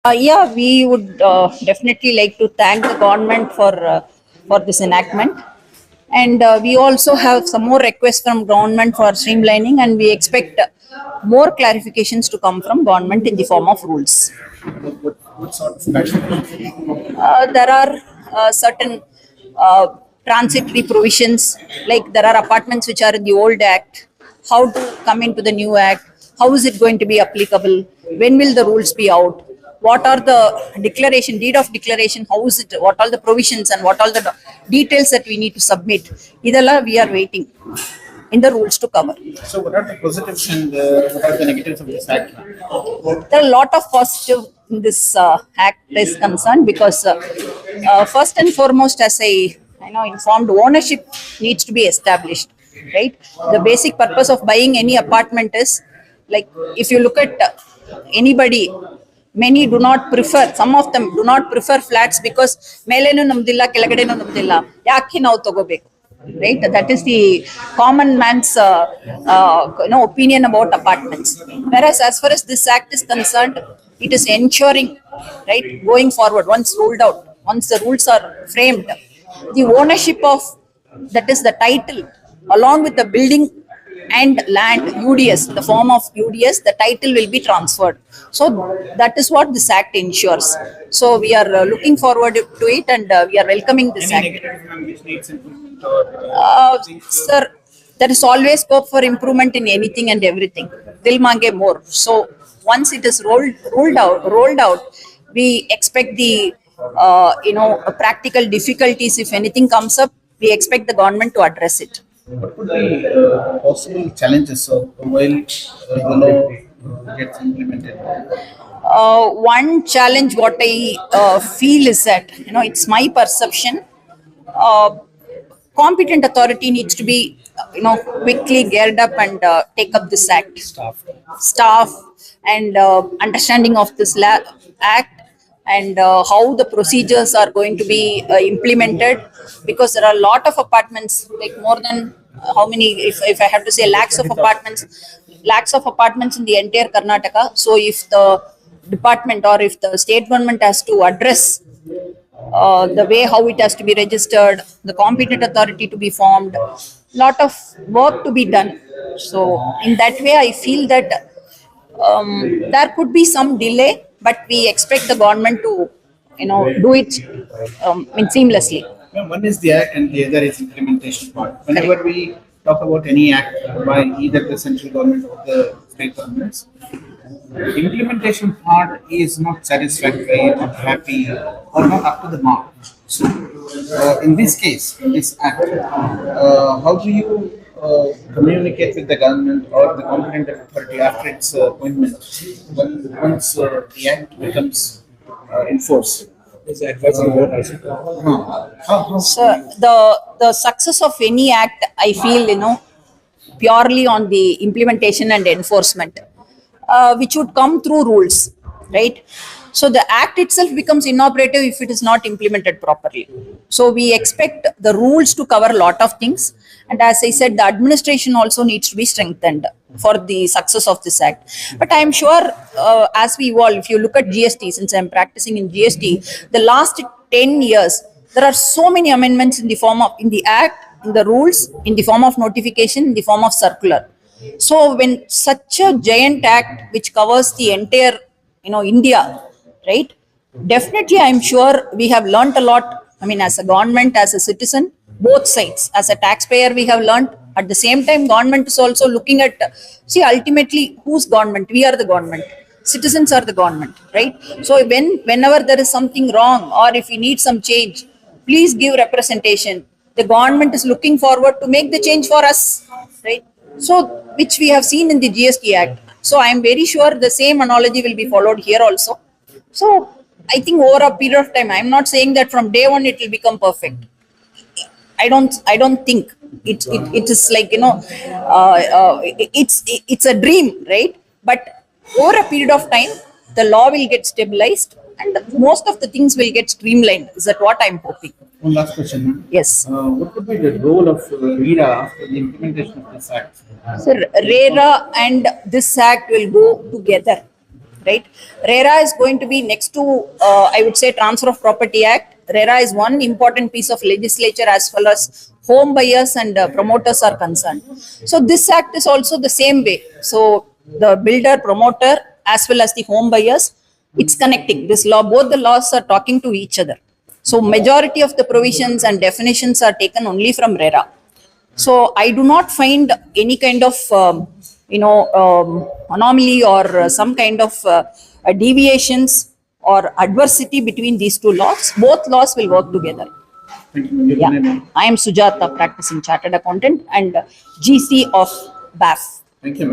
Yeah, we would definitely like to thank the government for this enactment, and we also have some more requests from government for streamlining, and we expect more clarifications to come from government in the form of rules. What sort of fashion? There are certain transitory provisions, like there are apartments which are in the old act, how to come into the new act, how is it going to be applicable, when will the rules be out, what are the declaration, deed of declaration, how is it, what are the provisions and what are the details that we need to submit. Idella we are waiting in the rules to cover. So, what are the positives and what are the negatives of this act? There are a lot of positive in this act is concerned because first and foremost, as I know informed, ownership needs to be established, right? The basic purpose of buying any apartment is, like, if you look at anybody, many do not prefer, some of them do not prefer flats because ಮೇಲೇನು ನಮ್ದಿಲ್ಲ ಕೆಳಗಡೆನೂ ನಮ್ದಿಲ್ಲ ಯಾಕೆ ನಾವು ತಗೋಬೇಕು, right? That is the common man's opinion about apartments. Whereas as far as this act is concerned, it is ensuring, right, going forward, once ruled out, once the rules are framed, the ownership of, that is the title, along with the building and land, UDS, the form of UDS, the title will be transferred. So that is what this act ensures. So we are looking forward to it, and we are welcoming this Any act. negative one which needs improvement or Sir, there is always scope for improvement in anything and everything. Dil mange more. So once it is rolled out, we expect the practical difficulties. If anything comes up, we expect the government to address it. what could be possible challenges while the law gets implemented? One challenge what I feel is that, it's my perception, uh, competent authority needs to be quickly geared up and take up this act. Staff and understanding of this act, and how the procedures are going to be implemented, because there are a lot of apartments, like more than how many, if I have to say, lakhs of apartments in the entire Karnataka. So if the department or if the state government has to address the way how it has to be registered, the competent authority to be formed, lot of work to be done. So in that way, I feel that there could be some delay, but we expect the government to, do it seamlessly. One is the act and the other is implementation part. Whenever we talk about any act by either the central government or the state governments, the implementation part is not satisfactory, not happy, or not up to the mark. So, in this case, in this act, how do you communicate with the government or the competent authority after its appointment once the act becomes in force? Is advising board also. So the success of any act, I feel, purely on the implementation and enforcement, which would come through rules, right? So the act itself becomes inoperative if it is not implemented properly. So we expect the rules to cover a lot of things, and as I said, the administration also needs to be strengthened for the success of this act. But I am sure, as we evolve, if you look at GST, since I am practicing in GST, the last 10 years, there are so many amendments in the form of, in the act, in the rules, in the form of notification, in the form of circular. So when such a giant act which covers the entire, India, right? Definitely, I'm sure we have learnt a lot. I mean, as a government, as a citizen, both sides. As a taxpayer, we have learnt. At the same time, government is also looking at, see, ultimately, whose government? We are the government. Citizens are the government, right? So whenever there is something wrong, or if we need some change, please give representation. The government is looking forward to make the change for us, right? So, which we have seen in the GST Act. So I am very sure the same analogy will be followed here also. So I think over a period of time, I'm not saying that from day one it will become perfect. I don't think it is like, it's a dream, right? But over a period of time, the law will get stabilized and most of the things will get streamlined. Is that what I'm hoping? One last question, ma'am. Yes. What would be the role of RERA after the implementation of this act? So RERA and this act will go together, right? RERA is going to be next to, I would say, Transfer of Property Act. RERA is one important piece of legislature as far as home buyers and promoters are concerned. So this act is also the same way. So the builder, promoter, as well as the home buyers, it's connecting. This law, both the laws are talking to each other. So majority of the provisions and definitions are taken only from RERA. So I do not find any kind of, anomaly or some kind of deviations or adversity between these two laws. Both laws will work together. Thank you. Yeah. I am Sujata, practicing chartered accountant and GC of BAF. Thank you, ma'am.